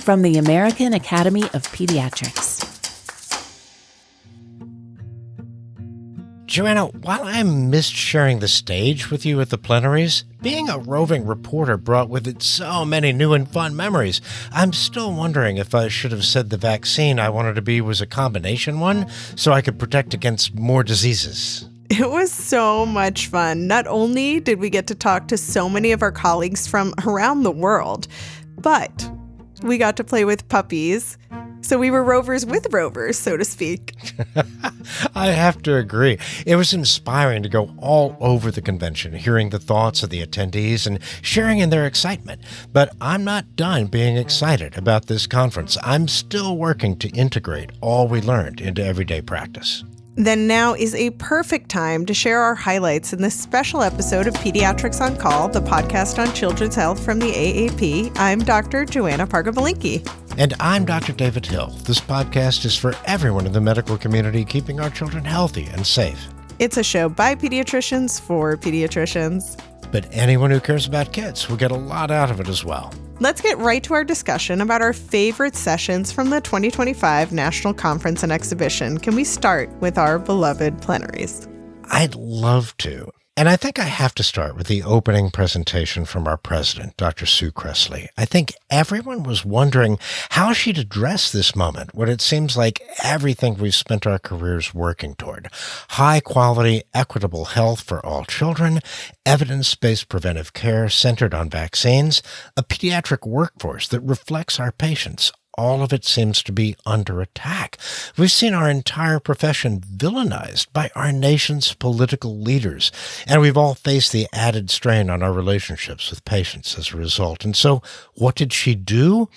from the American Academy of Pediatrics. Joanna, while I missed sharing the stage with you at the plenaries, being a roving reporter brought with it so many new and fun memories. I'm still wondering if I should have said the vaccine I wanted to be was a combination one, so I could protect against more diseases. It was so much fun. Not only did we get to talk to so many of our colleagues from around the world, but we got to play with puppies. So we were rovers with rovers, so to speak. I have to agree. It was inspiring to go all over the convention, hearing the thoughts of the attendees and sharing in their excitement. But I'm not done being excited about this conference. I'm still working to integrate all we learned into everyday practice. Then now is a perfect time to share our highlights in this special episode of Pediatrics on Call, the podcast on children's health from the AAP. I'm Dr. Joanna Parga-Malinky. And I'm Dr. David Hill. This podcast is for everyone in the medical community keeping our children healthy and safe. It's a show by pediatricians for pediatricians. But anyone who cares about kids will get a lot out of it as well. Let's get right to our discussion about our favorite sessions from the 2025 National Conference and Exhibition. Can we start with our beloved plenaries? I'd love to. And I think I have to start with the opening presentation from our president, Dr. Sue Cressley. I think everyone was wondering how she'd address this moment when it seems like everything we've spent our careers working toward. High quality, equitable health for all children, evidence-based preventive care centered on vaccines, a pediatric workforce that reflects our patients. All of it seems to be under attack. We've seen our entire profession villainized by our nation's political leaders, and we've all faced the added strain on our relationships with patients as a result. And so what did she do?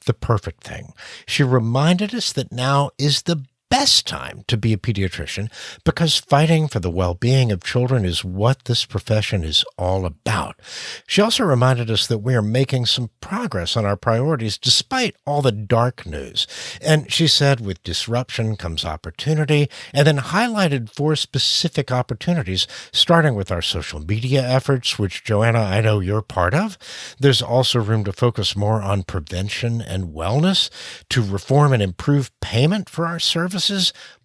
The perfect thing. She reminded us that now is the best time to be a pediatrician because fighting for the well-being of children is what this profession is all about. She also reminded us that we are making some progress on our priorities despite all the dark news. And she said with disruption comes opportunity, and then highlighted 4 specific opportunities, starting with our social media efforts, which, Joanna, I know you're part of. There's also room to focus more on prevention and wellness, to reform and improve payment for our services.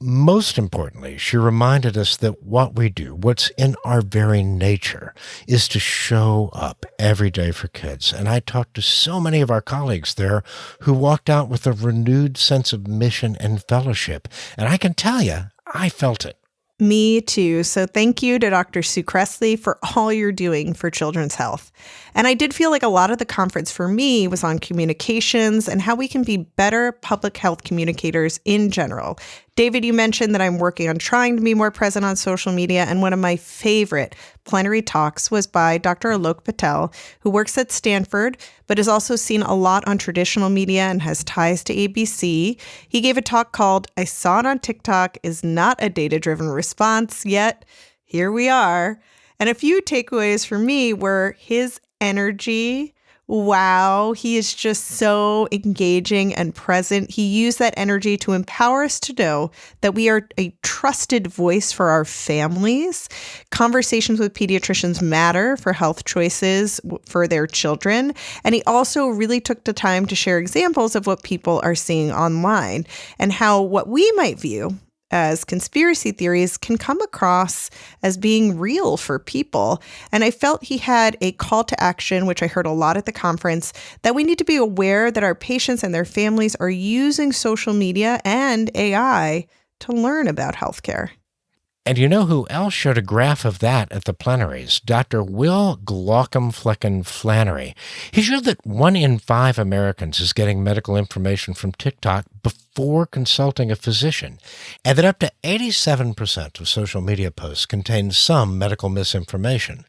Most importantly, she reminded us that what we do, what's in our very nature, is to show up every day for kids. And I talked to so many of our colleagues there who walked out with a renewed sense of mission and fellowship. And I can tell you, I felt it. Me too. So thank you to Dr. Sue Cressley for all you're doing for children's health. And I did feel like a lot of the conference for me was on communications and how we can be better public health communicators in general. David, you mentioned that I'm working on trying to be more present on social media, and one of my favorite plenary talks was by Dr. Alok Patel, who works at Stanford, but has also seen a lot on traditional media and has ties to ABC. He gave a talk called I Saw It on TikTok is Not a Data-Driven Response, Yet Here We Are. And a few takeaways for me were his energy. Wow, he is just so engaging and present. He used that energy to empower us to know that we are a trusted voice for our families. Conversations with pediatricians matter for health choices for their children. And he also really took the time to share examples of what people are seeing online and how what we might view as conspiracy theories can come across as being real for people. And I felt he had a call to action, which I heard a lot at the conference, that we need to be aware that our patients and their families are using social media and AI to learn about healthcare. And you know who else showed a graph of that at the plenaries? Dr. Will Glaucomflecken Flannery. He showed that 1 in 5 Americans is getting medical information from TikTok before consulting a physician, and that up to 87% of social media posts contain some medical misinformation.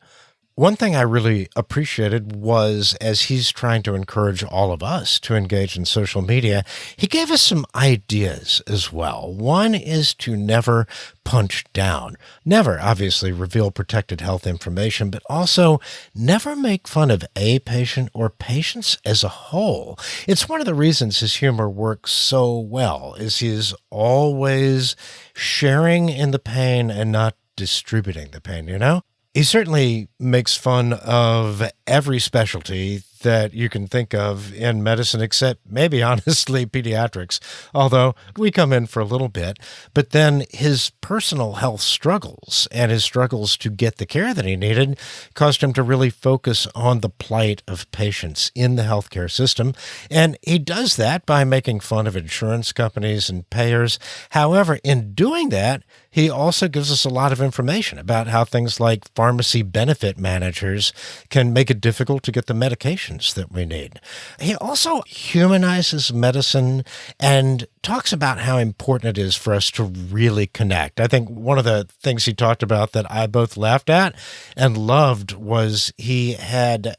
One thing I really appreciated was, as he's trying to encourage all of us to engage in social media, he gave us some ideas as well. One is to never punch down. Never, obviously, reveal protected health information, but also never make fun of a patient or patients as a whole. It's one of the reasons his humor works so well, is he's always sharing in the pain and not distributing the pain, you know? He certainly makes fun of every specialty, that you can think of in medicine, except maybe honestly pediatrics, although we come in for a little bit. But then his personal health struggles and his struggles to get the care that he needed caused him to really focus on the plight of patients in the healthcare system. And he does that by making fun of insurance companies and payers. However, in doing that, he also gives us a lot of information about how things like pharmacy benefit managers can make it difficult to get the medications that we need. He also humanizes medicine and talks about how important it is for us to really connect. I think one of the things he talked about that I both laughed at and loved was he had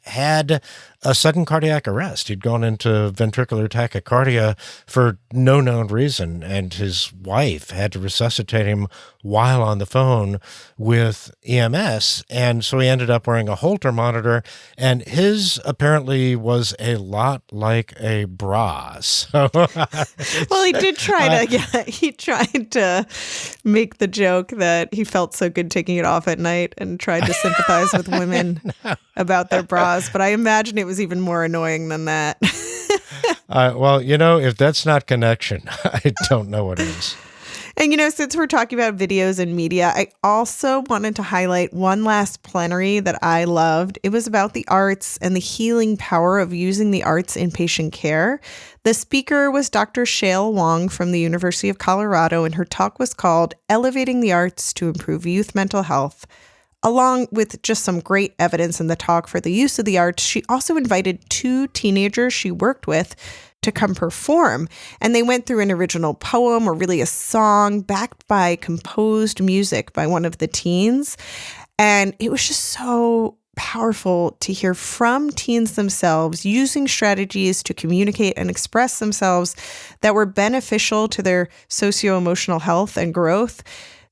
a sudden cardiac arrest. He'd gone into ventricular tachycardia for no known reason, and his wife had to resuscitate him while on the phone with EMS. And so he ended up wearing a Holter monitor, and his apparently was a lot like a bra. So, well, he did try to, he tried to make the joke that he felt so good taking it off at night and tried to sympathize with women about their bras. But I imagine it was even more annoying than that. Well, if that's not connection, I don't know what is. And, since we're talking about videos and media, I also wanted to highlight one last plenary that I loved. It was about the arts and the healing power of using the arts in patient care. The speaker was Dr. Shail Wong from the University of Colorado, and her talk was called Elevating the Arts to Improve Youth Mental Health. Along with just some great evidence in the talk for the use of the arts, she also invited 2 teenagers she worked with to come perform. And they went through an original poem or really a song backed by composed music by one of the teens. And it was just so powerful to hear from teens themselves using strategies to communicate and express themselves that were beneficial to their socio-emotional health and growth.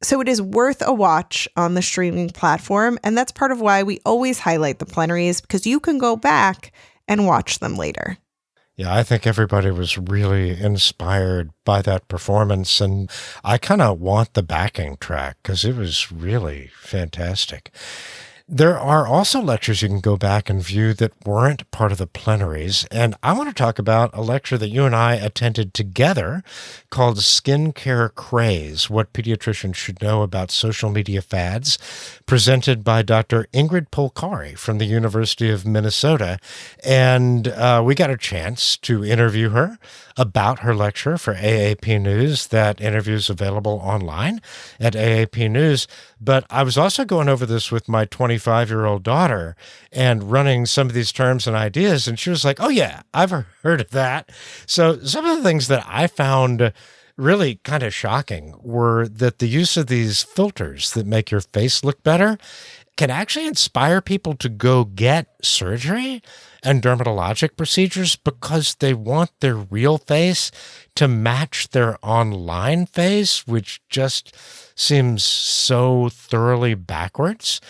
So it is worth a watch on the streaming platform. And that's part of why we always highlight the plenaries, because you can go back and watch them later. Yeah, I think everybody was really inspired by that performance, and I kind of want the backing track because it was really fantastic. There are also lectures you can go back and view that weren't part of the plenaries, and I want to talk about a lecture that you and I attended together called Skincare Craze, What Pediatricians Should Know About Social Media Fads, presented by Dr. Ingrid Polcari from the University of Minnesota. And we got a chance to interview her about her lecture for AAP News. That interview is available online at AAP News. But I was also going over this with my 25-year-old daughter and running some of these terms and ideas. And she was like, oh, yeah, I've heard of that. So some of the things that I found really kind of shocking were that the use of these filters that make your face look better can actually inspire people to go get surgery and dermatologic procedures because they want their real face to match their online face, which just seems so thoroughly backwards.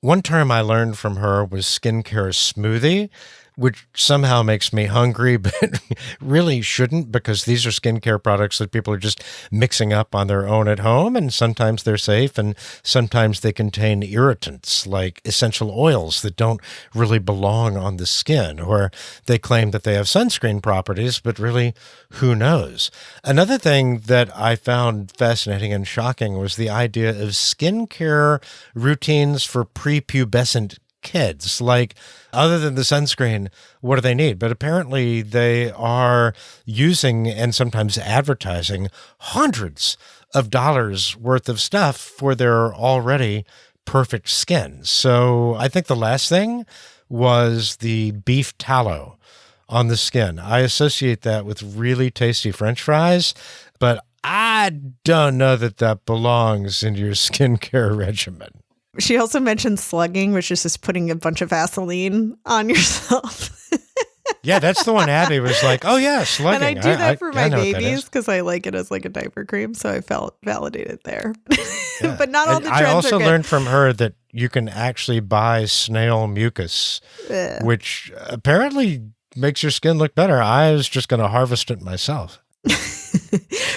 One term I learned from her was skincare smoothie, which somehow makes me hungry, but really shouldn't, because these are skincare products that people are just mixing up on their own at home, and sometimes they're safe, and sometimes they contain irritants like essential oils that don't really belong on the skin, or they claim that they have sunscreen properties, but really, who knows? Another thing that I found fascinating and shocking was the idea of skincare routines for prepubescent kids. Like, other than the sunscreen, what do they need? But apparently they are using and sometimes advertising hundreds of dollars worth of stuff for their already perfect skin. So I think the last thing was the beef tallow on the skin. I associate that with really tasty French fries, but I don't know that that belongs in your skincare regimen. She also mentioned slugging, which is just putting a bunch of Vaseline on yourself. Yeah, that's the one Abby was like, oh, yeah, slugging. And I do that for my babies that because I like it as like a diaper cream. So I felt validated there. Yeah. But not all the trends I also are good. learned from her that you can actually buy snail mucus, which apparently makes your skin look better. I was just going to harvest it myself.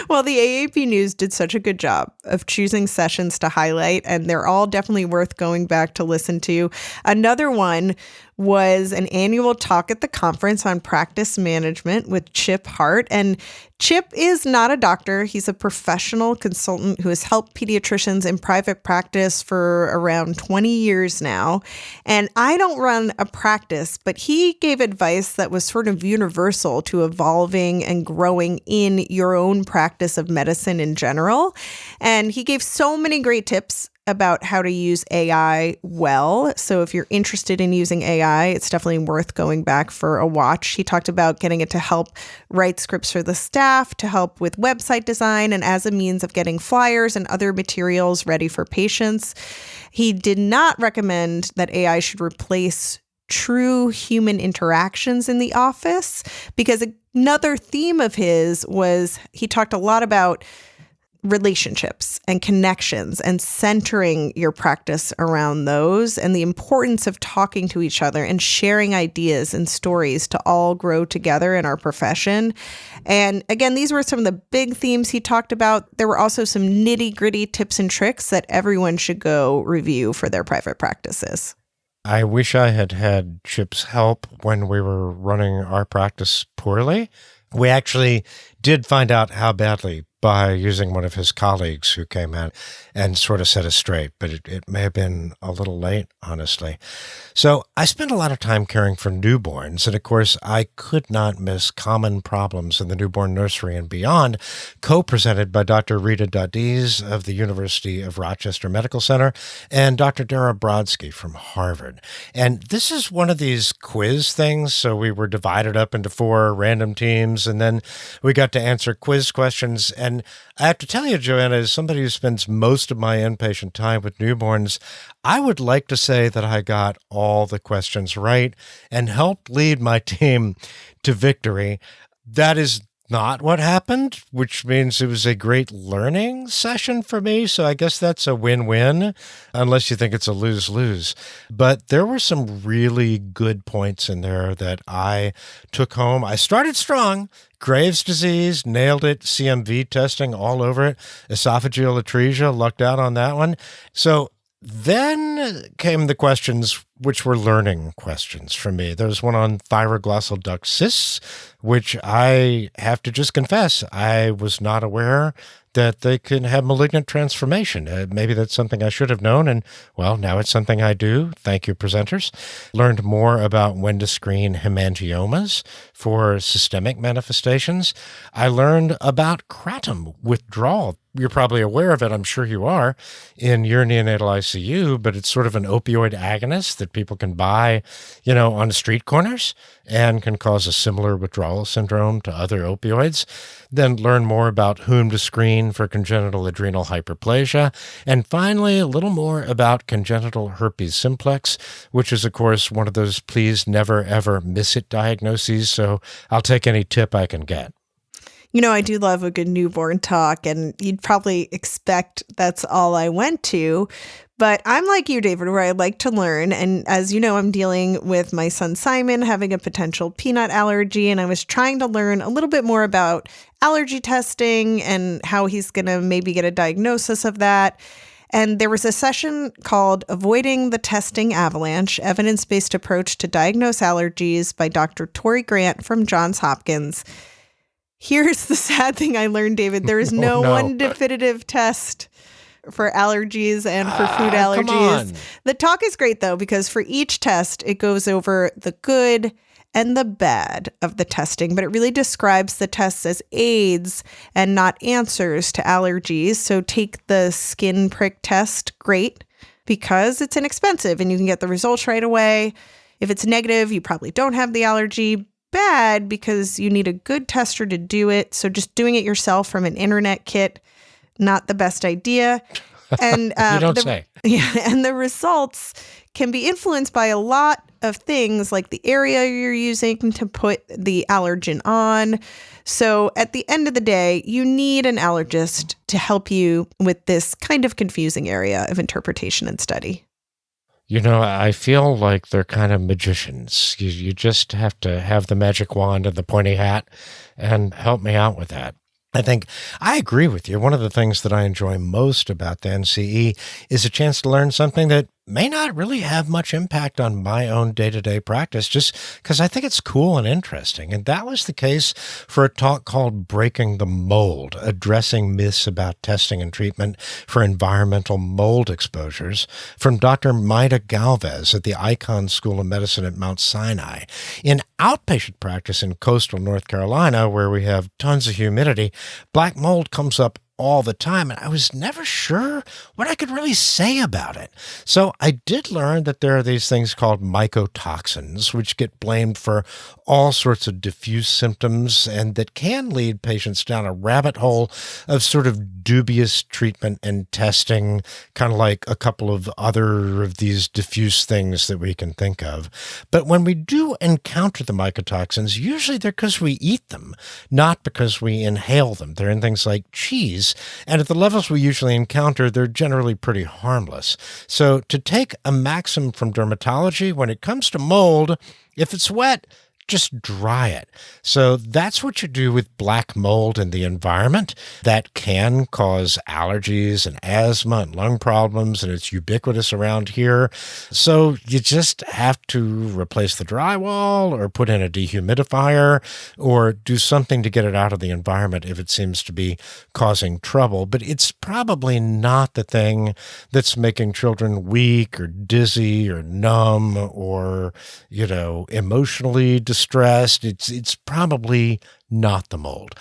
Well, the AAP News did such a good job of choosing sessions to highlight, and they're all definitely worth going back to listen to. Another one was an annual talk at the conference on practice management with Chip Hart. And Chip is not a doctor. He's a professional consultant who has helped pediatricians in private practice for around 20 years now. And I don't run a practice, but he gave advice that was sort of universal to evolving and growing in your own practice of medicine in general. And he gave so many great tips about how to use AI well. So if you're interested in using AI, it's definitely worth going back for a watch. He talked about getting it to help write scripts for the staff, to help with website design, and as a means of getting flyers and other materials ready for patients. He did not recommend that AI should replace true human interactions in the office, because another theme of his was he talked a lot about relationships and connections and centering your practice around those, and the importance of talking to each other and sharing ideas and stories to all grow together in our profession. And again, these were some of the big themes he talked about. There were also some nitty-gritty tips and tricks that everyone should go review for their private practices. I wish I had had Chip's help when we were running our practice poorly. We actually did find out how badly by using one of his colleagues who came out and sort of set us straight, but it may have been a little late, honestly. So I spent a lot of time caring for newborns, and of course, I could not miss Common Problems in the Newborn Nursery and Beyond, co-presented by Dr. Rita Dadiz of the University of Rochester Medical Center and Dr. Dara Brodsky from Harvard. And this is one of these quiz things, so we were divided up into 4 random teams, and then we got to answer quiz questions. And I have to tell you, Joanna, as somebody who spends most of my inpatient time with newborns, I would like to say that I got all the questions right and helped lead my team to victory. That is not what happened, which means it was a great learning session for me. So I guess that's a win-win, unless you think it's a lose-lose. But there were some really good points in there that I took home. I started strong. Graves' disease, nailed it. CMV testing all over it. Esophageal atresia, lucked out on that one. So then came the questions, which were learning questions for me. There was one on thyroglossal duct cysts, which I have to just confess, I was not aware that they can have malignant transformation. Maybe that's something I should have known, and well, now it's something I do. Thank you, presenters. Learned more about when to screen hemangiomas for systemic manifestations. I learned about kratom withdrawal. You're probably aware of it, I'm sure you are, in your neonatal ICU, but it's sort of an opioid agonist that people can buy, on street corners and can cause a similar withdrawal syndrome to other opioids. Then learn more about whom to screen for congenital adrenal hyperplasia. And finally, a little more about congenital herpes simplex, which is, of course, one of those please never, ever miss it diagnoses. So I'll take any tip I can get. I do love a good newborn talk, and you'd probably expect that's all I went to. But I'm like you, David, where I like to learn. And as you know, I'm dealing with my son, Simon, having a potential peanut allergy. And I was trying to learn a little bit more about allergy testing and how he's going to maybe get a diagnosis of that. And there was a session called Avoiding the Testing Avalanche, Evidence-Based Approach to Diagnose Allergies by Dr. Tori Grant from Johns Hopkins. Here's the sad thing I learned, David. There is no one definitive test for allergies and for food allergies. The talk is great, though, because for each test, it goes over the good and the bad of the testing, but it really describes the tests as aids and not answers to allergies. So take the skin prick test, great, because it's inexpensive and you can get the results right away. If it's negative, you probably don't have the allergy. Bad because you need a good tester to do it. So just doing it yourself from an internet kit, not the best idea. And you don't say. Yeah, and the results can be influenced by a lot of things like the area you're using to put the allergen on. So at the end of the day, you need an allergist to help you with this kind of confusing area of interpretation and study. I feel like they're kind of magicians. You just have to have the magic wand and the pointy hat and help me out with that. I think I agree with you. One of the things that I enjoy most about the NCE is a chance to learn something that may not really have much impact on my own day-to-day practice, just because I think it's cool and interesting. And that was the case for a talk called Breaking the Mold, addressing myths about testing and treatment for environmental mold exposures, from Dr. Maida Galvez at the Icahn School of Medicine at Mount Sinai. In outpatient practice in coastal North Carolina, where we have tons of humidity, black mold comes up all the time, and I was never sure what I could really say about it. So I did learn that there are these things called mycotoxins, which get blamed for all sorts of diffuse symptoms and that can lead patients down a rabbit hole of sort of dubious treatment and testing, kind of like a couple of other of these diffuse things that we can think of. But when we do encounter the mycotoxins, usually they're because we eat them, not because we inhale them. They're in things like cheese, and at the levels we usually encounter, they're generally pretty harmless. So to take a maxim from dermatology, when it comes to mold, if it's wet, just dry it. So that's what you do with black mold in the environment. That can cause allergies and asthma and lung problems, and it's ubiquitous around here. So you just have to replace the drywall or put in a dehumidifier or do something to get it out of the environment if it seems to be causing trouble. But it's probably not the thing that's making children weak or dizzy or numb or, emotionally distressed. It's probably not the mold.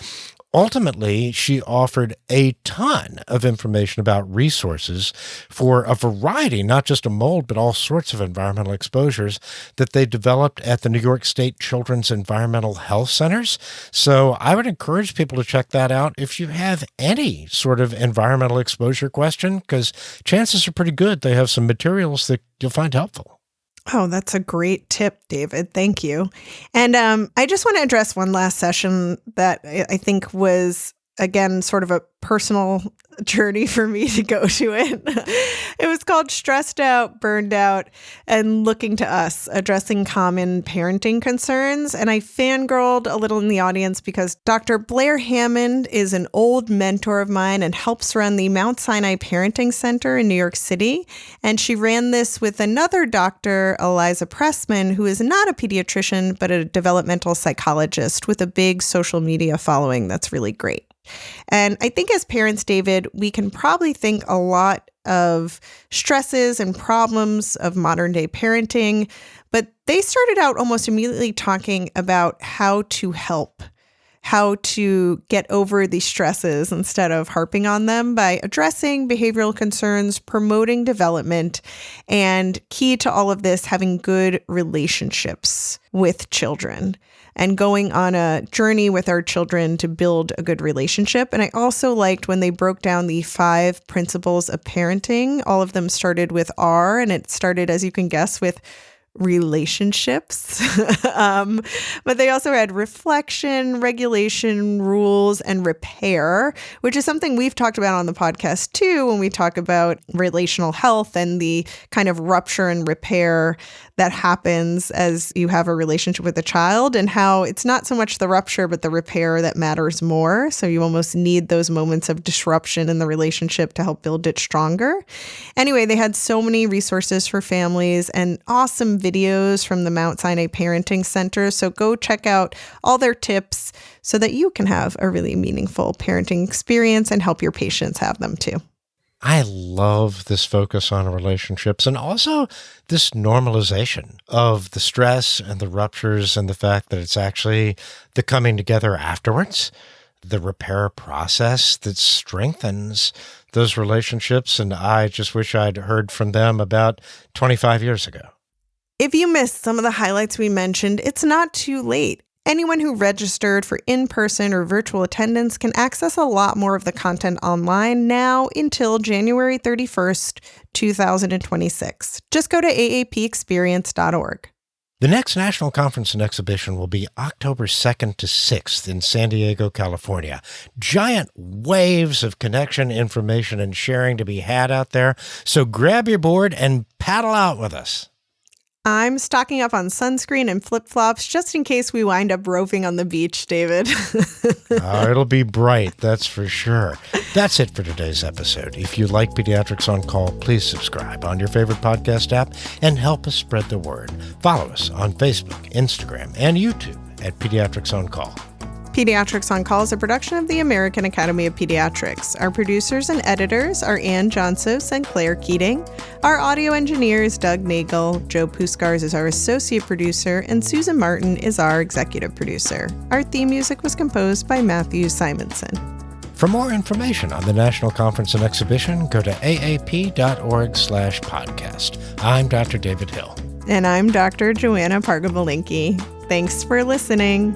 Ultimately, she offered a ton of information about resources for a variety, not just of mold, but all sorts of environmental exposures that they developed at the New York State Children's Environmental Health Centers. So I would encourage people to check that out if you have any sort of environmental exposure question, because chances are pretty good they have some materials that you'll find helpful. Oh, that's a great tip, David. Thank you. And I just want to address one last session that I think was, again, sort of a personal journey for me to go to it. It was called Stressed Out, Burned Out, and Looking to Us, Addressing Common Parenting Concerns. And I fangirled a little in the audience because Dr. Blair Hammond is an old mentor of mine and helps run the Mount Sinai Parenting Center in New York City. And she ran this with another doctor, Eliza Pressman, who is not a pediatrician, but a developmental psychologist with a big social media following that's really great. And I think as parents, David, we can probably think a lot of stresses and problems of modern day parenting, but they started out almost immediately talking about how to help, how to get over these stresses instead of harping on them by addressing behavioral concerns, promoting development, and key to all of this, having good relationships with children and going on a journey with our children to build a good relationship. And I also liked when they broke down the 5 principles of parenting. All of them started with R, and it started, as you can guess, with relationships. But they also had reflection, regulation, rules, and repair, which is something we've talked about on the podcast too, when we talk about relational health and the kind of rupture and repair that happens as you have a relationship with a child, and how it's not so much the rupture, but the repair that matters more. So you almost need those moments of disruption in the relationship to help build it stronger. Anyway, they had so many resources for families and awesome videos from the Mount Sinai Parenting Center. So go check out all their tips so that you can have a really meaningful parenting experience and help your patients have them too. I love this focus on relationships and also this normalization of the stress and the ruptures and the fact that it's actually the coming together afterwards, the repair process that strengthens those relationships. And I just wish I'd heard from them about 25 years ago. If you missed some of the highlights we mentioned, it's not too late. Anyone who registered for in-person or virtual attendance can access a lot more of the content online now until January 31st, 2026. Just go to aapexperience.org. The next National Conference and Exhibition will be October 2nd to 6th in San Diego, California. Giant waves of connection, information, and sharing to be had out there. So grab your board and paddle out with us. I'm stocking up on sunscreen and flip-flops just in case we wind up roving on the beach, David. It'll be bright, that's for sure. That's it for today's episode. If you like Pediatrics on Call, please subscribe on your favorite podcast app and help us spread the word. Follow us on Facebook, Instagram, and YouTube at Pediatrics on Call. Pediatrics on Call is a production of the American Academy of Pediatrics. Our producers and editors are Ann Johnsos and Claire Keating. Our audio engineer is Doug Nagel. Joe Puskars is our associate producer, and Susan Martin is our executive producer. Our theme music was composed by Matthew Simonson. For more information on the National Conference and Exhibition, go to aap.org/podcast. I'm Dr. David Hill. And I'm Dr. Joanna Pargavalinki. Thanks for listening.